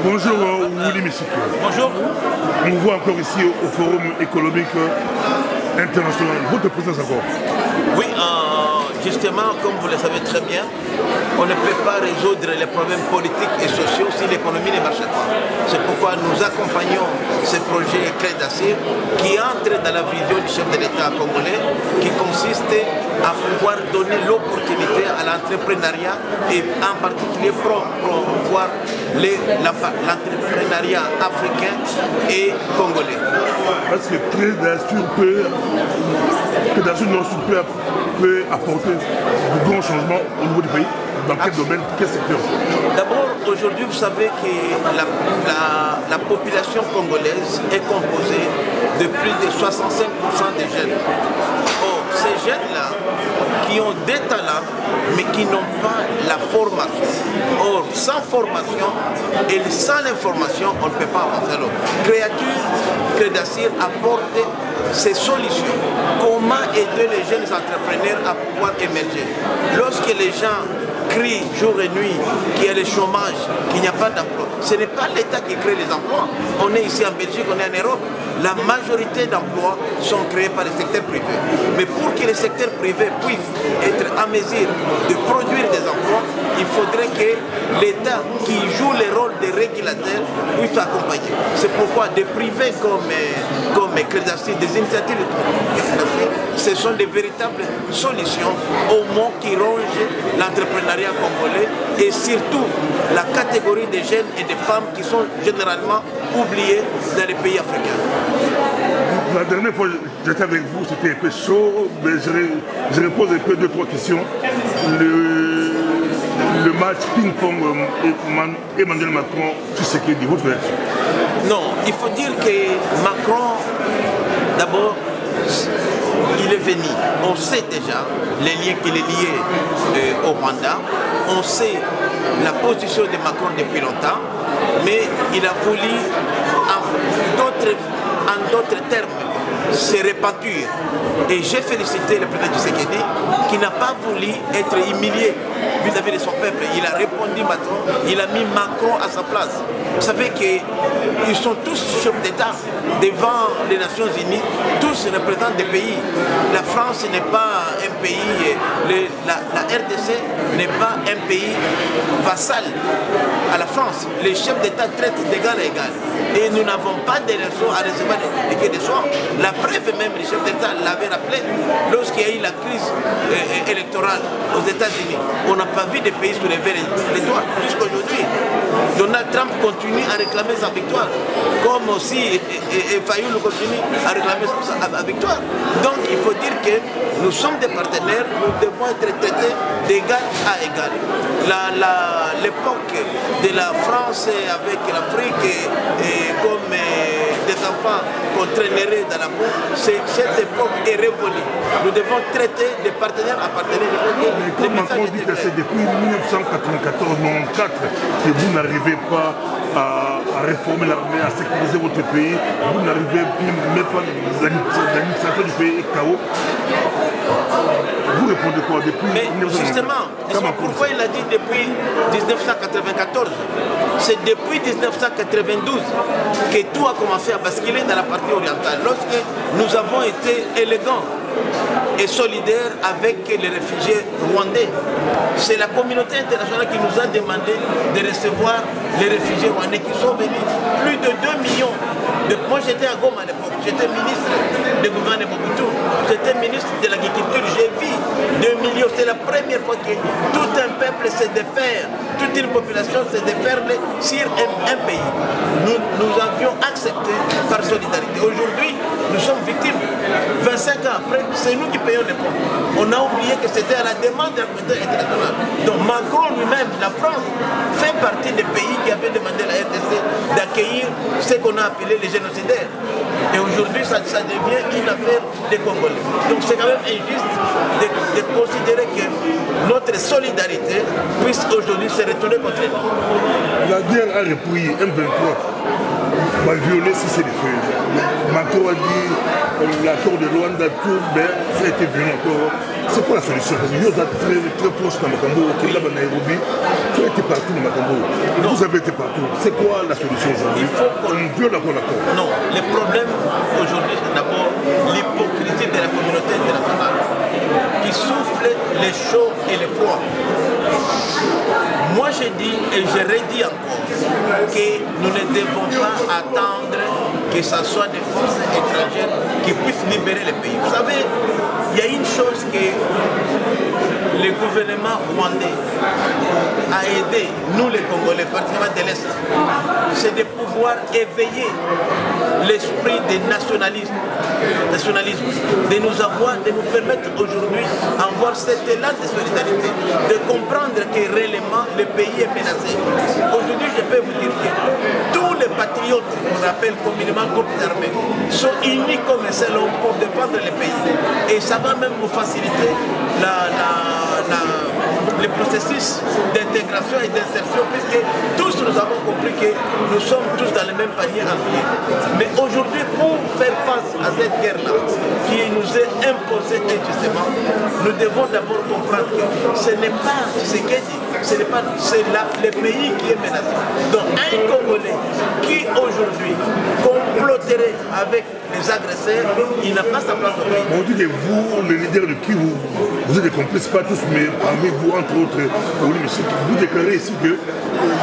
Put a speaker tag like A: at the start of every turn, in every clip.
A: Bonjour Willy Missik.
B: Bonjour.
A: On vous voit encore ici au Forum économique international. Votre présence encore?
B: Oui, justement, comme vous le savez très bien, on ne peut pas résoudre les problèmes politiques et sociaux si l'économie ne marche pas. C'est pourquoi nous accompagnons ce projet Clé d'Assir qui entre dans la vision du chef de l'État congolais, qui consiste à pouvoir donner l'opportunité à l'entrepreneuriat et en particulier promouvoir l'entrepreneuriat africain et congolais.
A: Parce que Clé d'Assir peut apporter de grands changements au niveau du pays. Dans quel domaine, quel secteur?
B: D'abord, aujourd'hui, vous savez que la population congolaise est composée de plus de 65% de jeunes. Or, ces jeunes-là, qui ont des talents, mais qui n'ont pas la formation. Or, sans formation et sans l'information, on ne peut pas avancer l'autre. Clé d'Assir apporte ces solutions. Comment aider les jeunes entrepreneurs à pouvoir émerger? Lorsque les gens crient jour et nuit qu'il y a le chômage, qu'il n'y a pas d'emploi, ce n'est pas l'État qui crée les emplois. On est ici en Belgique, on est en Europe. La majorité d'emplois sont créés par le secteur privé. Mais pour que le secteur privé puisse être en mesure de produire des emplois, il faudrait que l'État, qui joue le rôle de régulateur, puisse accompagner. C'est pourquoi des privés comme Clé d'Assir, des initiatives de Clé d'Assir, ce sont des véritables solutions au mot qui ronge l'entrepreneuriat congolais et surtout la catégorie des jeunes et des femmes qui sont généralement oubliées dans les pays africains.
A: La dernière fois que j'étais avec vous, c'était un peu chaud, mais je repose un peu 2-3 questions. Le match ping-pong Emmanuel Macron, tu sais qui dit votre version?
B: Non, il faut dire que Macron, d'abord, il est venu. On sait déjà les liens qu'il est lié au Rwanda. On sait la position de Macron depuis longtemps, mais il a voulu, en d'autres termes, se repentir. Et j'ai félicité le président Tshisekedi qui n'a pas voulu être humilié vis-à-vis de son peuple. Il a répondu Macron, il a mis Macron à sa place. Vous savez qu'ils sont tous chefs d'État devant les Nations Unies, tous représentent des pays. La France n'est pas un pays, la RDC n'est pas un pays vassal à la France. Les chefs d'État traitent d'égal à égal. Et nous n'avons pas de raison à recevoir des quais de soins. La preuve même, les chefs d'État l'avaient rappelé lorsqu'il y a eu la crise électorale aux États-Unis. On n'a pas vu des pays soulever les doigts jusqu'aujourd'hui. Donald Trump continue à réclamer sa victoire, comme aussi Fayoul continue à réclamer sa victoire. Donc il faut dire que nous sommes des partenaires, nous devons être traités d'égal à égal. L'époque de la France avec l'Afrique et comme des enfants qu'on traînerait dans la boue, cette époque est révolue. Nous devons traiter des partenaires à partenaires.
A: Mais comme Macron dit que c'est depuis 1994-94 que vous n'arrivez pas à réformer l'armée, à sécuriser votre pays, vous n'arrivez même pas, l'administration du pays est chaos. Vous répondez quoi depuis?
B: Mais justement, pourquoi il a dit depuis 1994? C'est depuis 1992 que tout a commencé à basculer dans la partie orientale. Lorsque nous avons été élégants et solidaires avec les réfugiés rwandais. C'est la communauté internationale qui nous a demandé de recevoir les réfugiés rwandais qui sont venus. Plus de 2 millions. Moi j'étais à Goma à l'époque, j'étais ministre du gouvernement de Mobutu, j'étais ministre de l'agriculture, j'ai vu 2 millions. C'est la première fois que tout un peuple se déferle, toute une population se déferle sur un pays. Nous avions accepté par solidarité. Aujourd'hui, nous sommes victimes. 25 ans après, c'est nous qui payons les ponts. On a oublié que c'était à la demande de la communauté internationale. Donc Macron lui-même, la France, fait partie des pays qui avaient demandé à la RDC d'accueillir ce qu'on a appelé les génocidaires. Et aujourd'hui, ça devient une affaire des Congolais. Donc c'est quand même injuste de considérer que notre solidarité puisse aujourd'hui se retourner contre nous.
A: La guerre a repris M23, va violer si c'est des feux. Macron a dit l'accord de Rwanda, tout, mais ça a été violent encore. C'est quoi la solution? Parce que nous sommes très proches dans le Congo, au Kenya, à Nairobi. Tu as été été partout dans Macambo. Vous avez été partout. C'est quoi la solution aujourd'hui?
B: Il faut qu'on
A: veut d'accord.
B: Non, le problème aujourd'hui, c'est d'abord l'hypocrisie de la communauté internationale qui souffle les chauds et les froids. Moi, je dis et je redis encore que nous ne devons pas attendre que ce soit des forces étrangères qui puissent libérer le pays. Vous savez, il y a une chose que le gouvernement rwandais a aidé, nous les Congolais, particulièrement de l'Est, c'est de pouvoir éveiller l'esprit des nationalisme, de nous permettre aujourd'hui d'avoir cet élan de solidarité, de comprendre que réellement le pays est menacé. Aujourd'hui, je peux vous dire que tous les patriotes qu'on appelle communément groupes armés sont unis comme un seul homme pour défendre le pays. Et ça va même nous faciliter le processus d'intégration et d'insertion, puisque tous nous avons compris que nous sommes tous dans le même panier à pied. Mais aujourd'hui, pour faire face à cette guerre-là, qui nous est imposée injustement, nous devons d'abord comprendre que ce n'est pas ce qu'est dit, c'est le pays qui est menacé. Donc un Congolais qui aujourd'hui comploterait avec les agresseurs, il n'a pas sa place au pays.
A: On dit que vous, les leaders de qui vous êtes des complices, pas tous, mais parmi vous, entre autres, vous déclarez ici que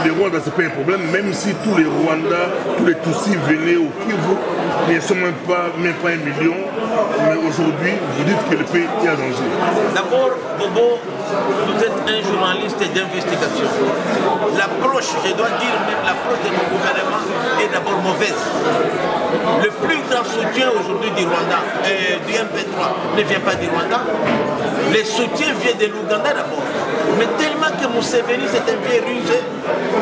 A: les Rwandais, ce n'est pas un problème, même si tous les Rwandais, tous les Tutsis venaient au Kivu, ils ne sont même pas 1 million, mais aujourd'hui, vous dites que le pays est en danger.
B: D'abord, Bobo, vous êtes un journaliste d'investigation. L'approche, je dois dire même l'approche de mon gouvernement est d'abord mauvaise. Le plus grand soutien aujourd'hui du Rwanda et du MP3 ne vient pas du Rwanda. Le soutien vient de l'Ouganda d'abord. Mais tellement que Museveni c'est un vieux rusé,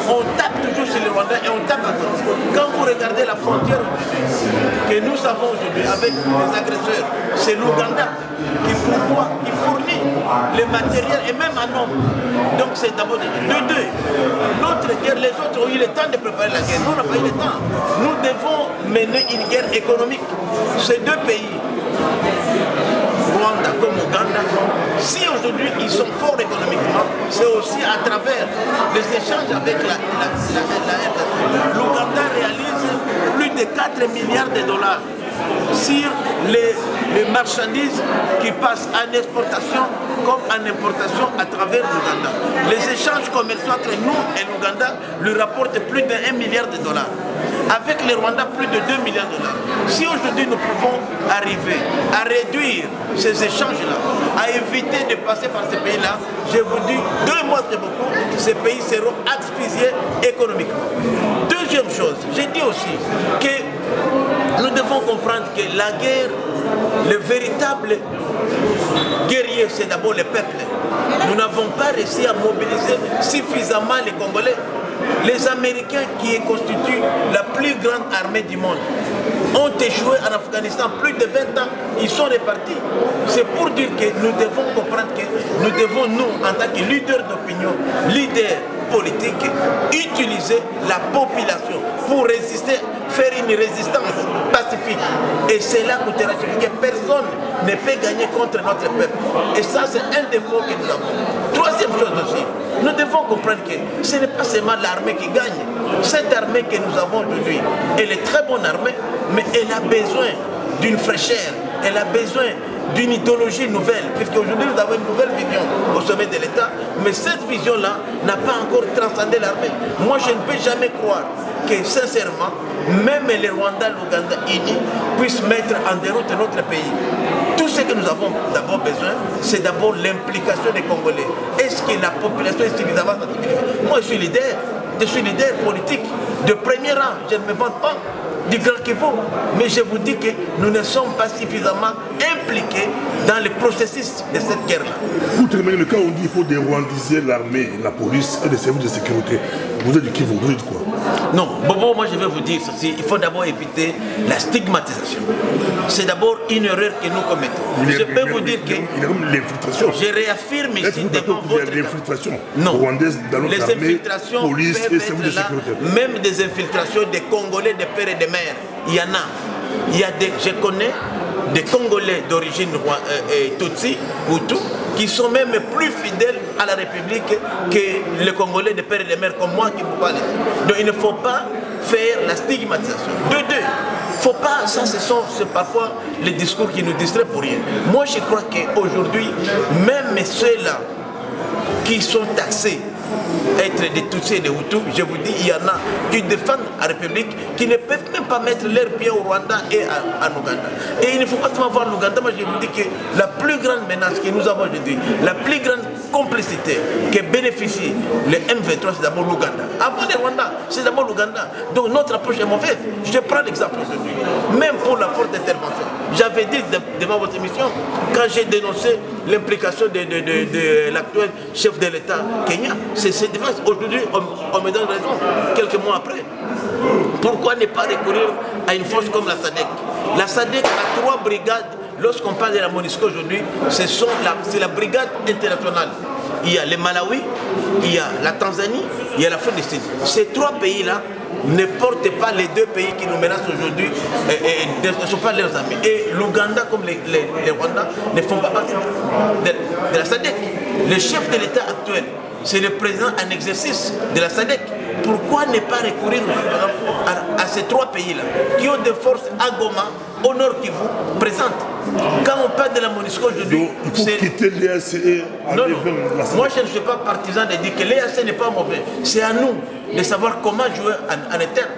B: on tape toujours sur le Rwanda et on tape à côté. Quand vous regardez la frontière que nous avons aujourd'hui avec les agresseurs, c'est l'Ouganda qui fournit le matériel et même en nombre. Donc c'est d'abord de deux. Notre guerre, les autres ont eu le temps de préparer la guerre. Nous, on n'a pas eu le temps. Nous devons mener une guerre économique. Ces deux pays, Rwanda comme Ouganda, si aujourd'hui ils sont forts économiquement, c'est aussi à travers les échanges avec la RDC. L'Ouganda réalise plus de 4 milliards de dollars sur les marchandises qui passent en exportation comme en importation à travers l'Ouganda. Les échanges commerciaux entre nous et l'Ouganda lui rapportent plus de 1 milliard de dollars. Avec les Rwandais, plus de 2 milliards de dollars. Si aujourd'hui nous pouvons arriver à réduire ces échanges-là, à éviter de passer par ces pays-là, je vous dis, 2 mois c'est beaucoup, ces pays seront asphyxiés économiquement. Deuxième chose, j'ai dit aussi que nous devons comprendre que la guerre, le véritable guerrier, c'est d'abord le peuple. Nous n'avons pas réussi à mobiliser suffisamment les Congolais. Les Américains qui constituent la plus grande armée du monde ont échoué en Afghanistan plus de 20 ans, ils sont répartis. C'est pour dire que nous devons comprendre que nous devons, nous, en tant que leaders d'opinion, leaders politiques, utiliser la population pour résister, faire une résistance pacifique. Et c'est là que personne ne peut gagner contre notre peuple. Et ça, c'est un défaut que nous avons. Troisième chose aussi, nous devons comprendre que ce n'est pas seulement l'armée qui gagne. Cette armée que nous avons aujourd'hui, elle est très bonne armée, mais elle a besoin d'une fraîcheur, elle a besoin d'une idéologie nouvelle, puisqu'aujourd'hui nous avons une nouvelle vision au sommet de l'État, mais cette vision-là n'a pas encore transcendé l'armée. Moi, je ne peux jamais croire que, sincèrement, même les Rwandais, l'Ouganda unis puissent mettre en déroute notre pays. Tout ce que nous avons d'abord besoin, c'est d'abord l'implication des Congolais. Est-ce que la population est suffisamment sensibilisée? Moi, je suis leader politique de premier rang, je ne me vante pas du Grand Kivu, mais je vous dis que nous ne sommes pas suffisamment impliqués dans le processus de cette guerre-là.
A: Pour terminer, le cas où on dit qu'il faut dérwandiser l'armée, la police et les services de sécurité, vous êtes du Kivu, vous dites quoi?
B: Non, Bobo, moi je vais vous dire ceci, il faut d'abord éviter la stigmatisation. C'est d'abord une erreur que nous commettons. Je peux vous dire que...
A: Il y a comme l'infiltration.
B: Je réaffirme ici devant votre...
A: Il y a l'infiltration
B: rwandaise
A: dans notre armée,
B: infiltrations
A: police et services de sécurité.
B: Même des infiltrations des Congolais, des pères et des mères. Il y en a. Je connais des Congolais d'origine Tutsi, Hutu, qui sont même plus fidèles à la République que les Congolais de père et de mère comme moi qui vous parlent. Donc il ne faut pas faire la stigmatisation. De deux, faut pas, ça c'est parfois les discours qui nous distraient pour rien. Moi je crois qu'aujourd'hui, même ceux-là qui sont taxés être des Tutsis et des Hutus, je vous dis, il y en a qui défendent la République, qui ne peuvent même pas mettre leurs pieds au Rwanda et en Ouganda. Et il ne faut pas seulement voir l'Ouganda, moi je vous dis que la plus grande menace que nous avons aujourd'hui, la plus grande complicité que bénéficie le M23, c'est d'abord l'Ouganda. Avant le Rwanda, c'est d'abord l'Ouganda. Donc notre approche est mauvaise. Je prends l'exemple aujourd'hui. Même pour la forte intervention. J'avais dit devant votre émission, quand j'ai dénoncé l'implication de l'actuel chef de l'État Kenya, c'est cette défense. Aujourd'hui, on me donne raison, quelques mois après. Pourquoi ne pas recourir à une force comme la SADC? La SADC a 3 brigades. Lorsqu'on parle de la MONUSCO aujourd'hui, c'est la brigade internationale. Il y a le Malawi, il y a la Tanzanie, il y a l'Afrique du Sud. Ces 3 pays-là ne portent pas les 2 pays qui nous menacent aujourd'hui et ne sont pas leurs amis. Et l'Ouganda comme les Rwandais ne font pas partie de la SADC. Le chef de l'État actuel, c'est le président en exercice de la SADC. Pourquoi ne pas recourir à ces 3 pays-là qui ont des forces à Goma, au nord Kivu, présentes? Quand on parle de la MONUSCO aujourd'hui,
A: c'est quitter l'EAC.
B: Non, moi je ne suis pas partisan de dire que l'EAC n'est pas mauvais. C'est à nous de savoir comment jouer en interne.